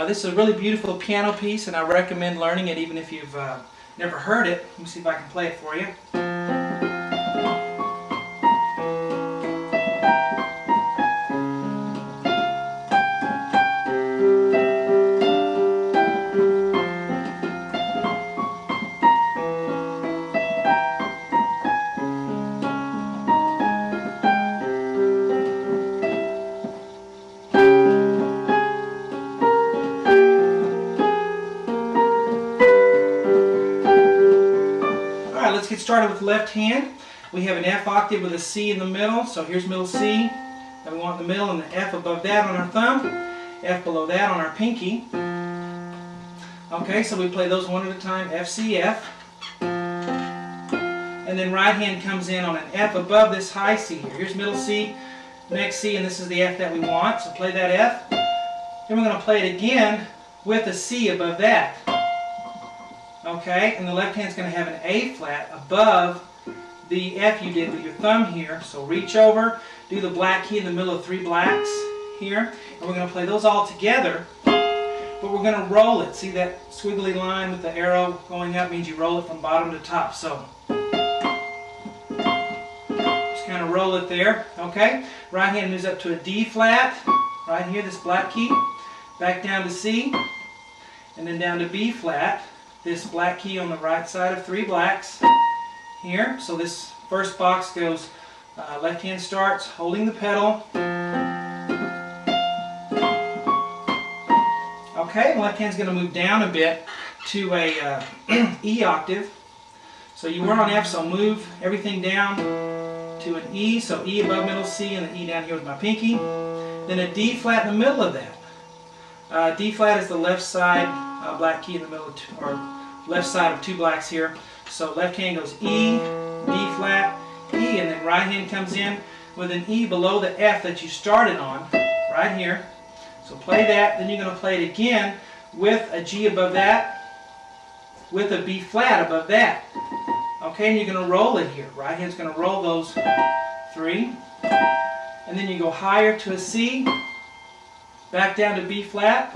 This is a really beautiful piano piece, and I recommend learning it even if you've never heard it. Let me see if I can play it for you. Let's get started with the left hand. We have an F octave with a C in the middle, so here's middle C that we want in the middle, and the F above that on our thumb, F below that on our pinky. Okay, so we play those one at a time, F, C, F. And then right hand comes in on an F above this high C here. Here's middle C, next C, and this is the F that we want, so play that F. Then we're going to play it again with a C above that. Okay, and the left hand's going to have an A flat above the F you did with your thumb here. So reach over, do the black key in the middle of 3 blacks here, and we're going to play those all together, but we're going to roll it. See that squiggly line with the arrow going up means you roll it from bottom to top. So just kind of roll it there. Okay, right hand moves up to a D flat, right here, this black key, back down to C, and then down to B flat. This black key on the right side of 3 blacks here. So this first box goes, left hand starts holding the pedal. Okay, and left hand's going to move down a bit to a E octave. So you were on F, so move everything down to an E. So E above middle C and the E down here with my pinky. Then a D flat in the middle of that. D flat is the left side black key in the middle, or left side of 2 blacks here. So left hand goes E, D flat, E, and then right hand comes in with an E below the F that you started on, right here. So play that, then you're going to play it again with a G above that, with a B flat above that. Okay, and you're going to roll it here. Right hand's going to roll those 3, and then you go higher to a C, back down to B flat,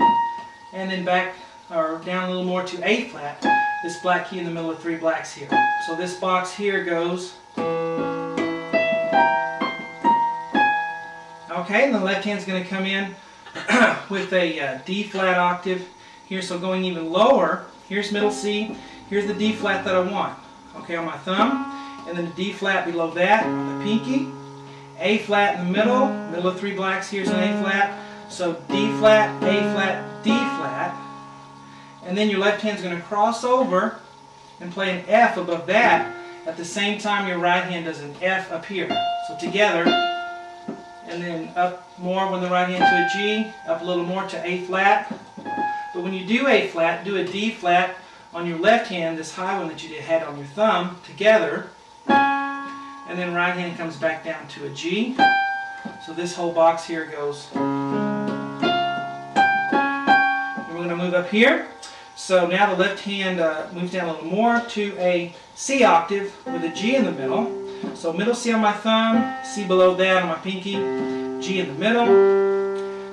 and then back or down a little more to A flat, this black key in the middle of 3 blacks here. So this box here goes, okay, and the left hand's going to come in with a D flat octave here, so going even lower, here's middle C, here's the D flat that I want, okay, on my thumb, and then the D flat below that on the pinky, A flat in the middle of 3 blacks, here's an A flat, so D flat, A flat, D flat, and then your left hand's going to cross over and play an F above that. At the same time, your right hand does an F up here. So together, and then up more when the right hand to a G, up a little more to A flat. But when you do A flat, do a D flat on your left hand, this high one that you had on your thumb, together. And then right hand comes back down to a G. So this whole box here goes. And we're going to move up here. So now the left hand moves down a little more to a C octave with a G in the middle. So middle C on my thumb, C below that on my pinky, G in the middle,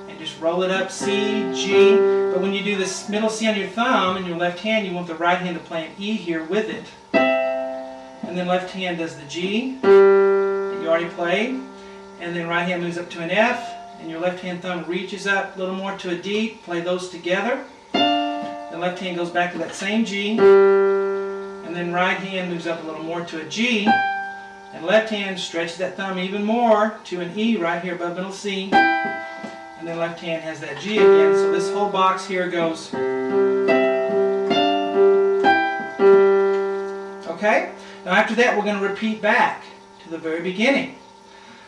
and just roll it up, C, G. But when you do this middle C on your thumb in your left hand, you want the right hand to play an E here with it. And then left hand does the G that you already played, and then right hand moves up to an F, and your left hand thumb reaches up a little more to a D, play those together. The left hand goes back to that same G, and then right hand moves up a little more to a G, and left hand stretches that thumb even more to an E right here above middle C, and then left hand has that G again. So this whole box here goes. Okay? Now after that we're going to repeat back to the very beginning.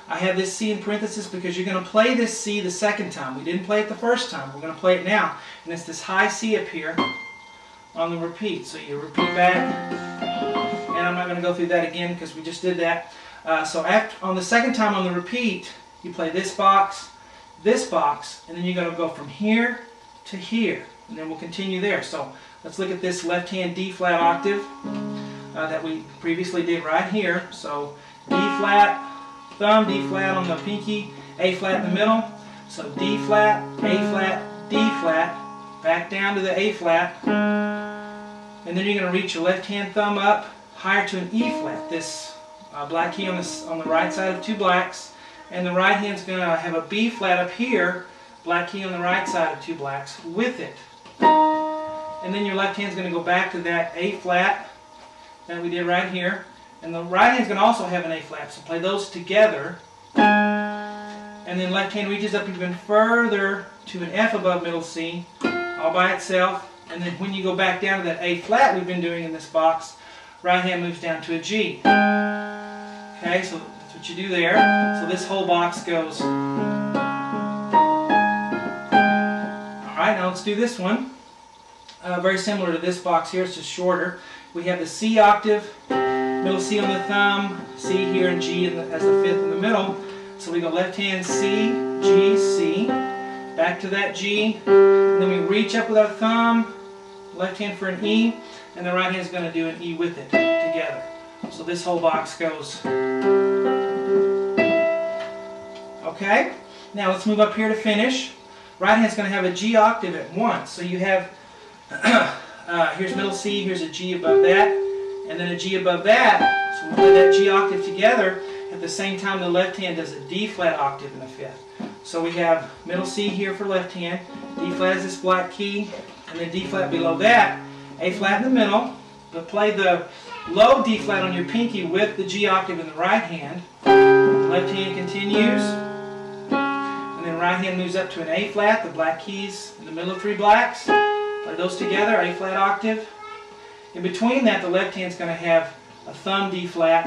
I have this C in parenthesis because you're going to play this C the second time. We didn't play it the first time. We're going to play it now. And it's this high C up here on the repeat. So you repeat back. And I'm not going to go through that again because we just did that. So on the second time on the repeat, you play this box, and then you're going to go from here to here. And then we'll continue there. So let's look at this left hand D flat octave that we previously did right here. So D flat, thumb, D flat on the pinky, A flat in the middle. So D flat, A flat, D flat, back down to the A flat, and then you're going to reach your left hand thumb up higher to an E flat. This black key on the right side of two blacks, and the right hand's going to have a B flat up here, black key on the right side of two blacks with it. And then your left hand's going to go back to that A flat that we did right here, and the right hand's going to also have an A flat, so play those together. And then left hand reaches up even further to an F above middle C, all by itself. And then when you go back down to that A flat we've been doing in this box, right hand moves down to a G. Okay, so that's what you do there. So this whole box goes. Alright, now let's do this one. Very similar to this box here, it's just shorter. We have the C octave, middle C on the thumb, C here, and G as the fifth in the middle. So we go left hand C, G, C, back to that G, and then we reach up with our thumb, left hand for an E, and the right hand is going to do an E with it together. So this whole box goes. Okay, now let's move up here to finish. Right hand is going to have a G octave at once. So you have, here's middle C, here's a G above that, and then a G above that. So we'll play that G octave together. At the same time, the left hand does a D flat octave in the fifth. So we have middle C here for left hand, D flat is this black key, and then D flat below that, A flat in the middle, but play the low D flat on your pinky with the G octave in the right hand. Left hand continues, and then right hand moves up to an A flat, the black keys in the middle of three blacks. Play those together, A flat octave. In between that, the left hand's going to have a thumb D flat.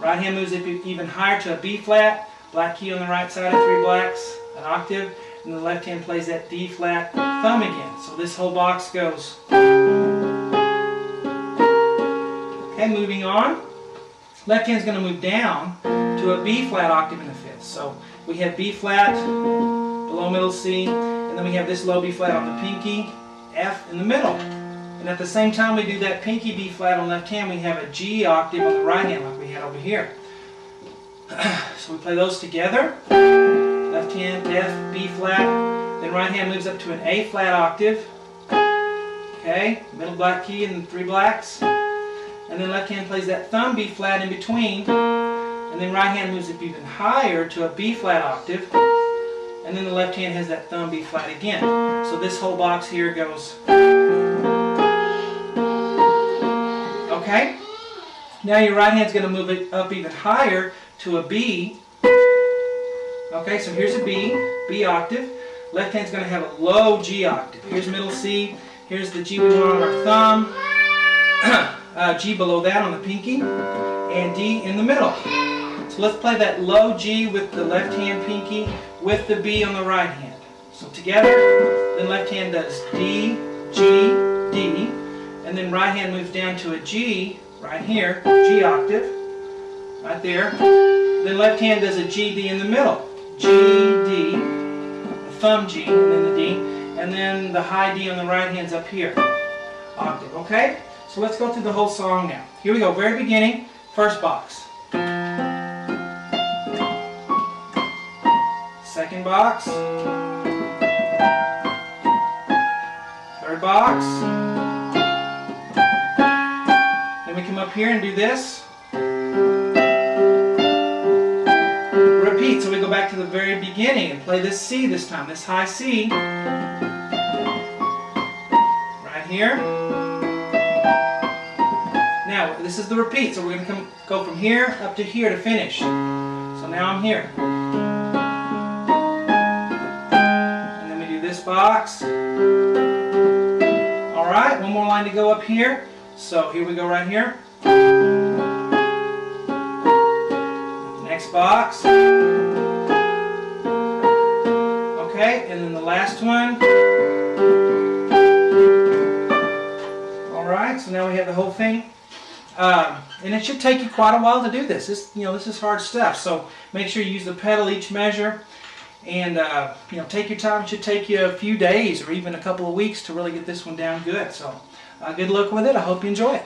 Right hand moves up even higher to a B flat, black key on the right side of three blacks, an octave, and the left hand plays that D flat thumb again. So this whole box goes. Okay, moving on. Left hand's going to move down to a B flat octave in the fifth. So we have B flat below middle C, and then we have this low B flat on the pinky, F in the middle. And at the same time we do that pinky B flat on left hand, we have a G octave on the right hand like we had over here. So we play those together. Left hand, F, B flat. Then right hand moves up to an A flat octave. Okay, middle black key and three blacks. And then left hand plays that thumb B flat in between. And then right hand moves up even higher to a B flat octave. And then the left hand has that thumb B flat again. So this whole box here goes. Okay, now your right hand's going to move it up even higher to a B. Okay, so here's a B, B octave. Left hand's going to have a low G octave. Here's middle C, here's the G we want on our thumb, G below that on the pinky, and D in the middle. So let's play that low G with the left hand pinky with the B on the right hand. So together, then left hand does D, G, D. And then right hand moves down to a G, right here, G octave, right there. Then left hand does a G, D in the middle. G, D, the thumb G, and then the D. And then the high D on the right hand's up here, octave, okay? So let's go through the whole song now. Here we go, very beginning, first box. Second box. Third box. Then we come up here and do this. Repeat, so we go back to the very beginning and play this C this time, this high C. Right here. Now, this is the repeat, so we're going to go from here up to here to finish. So now I'm here. And then we do this box. Alright, one more line to go up here. So here we go right here. Next box. Okay, and then the last one. Alright, so now we have the whole thing. And it should take you quite a while to do this. This is hard stuff. So make sure you use the pedal each measure. And take your time. It should take you a few days or even a couple of weeks to really get this one down good. So good luck with it. I hope you enjoy it.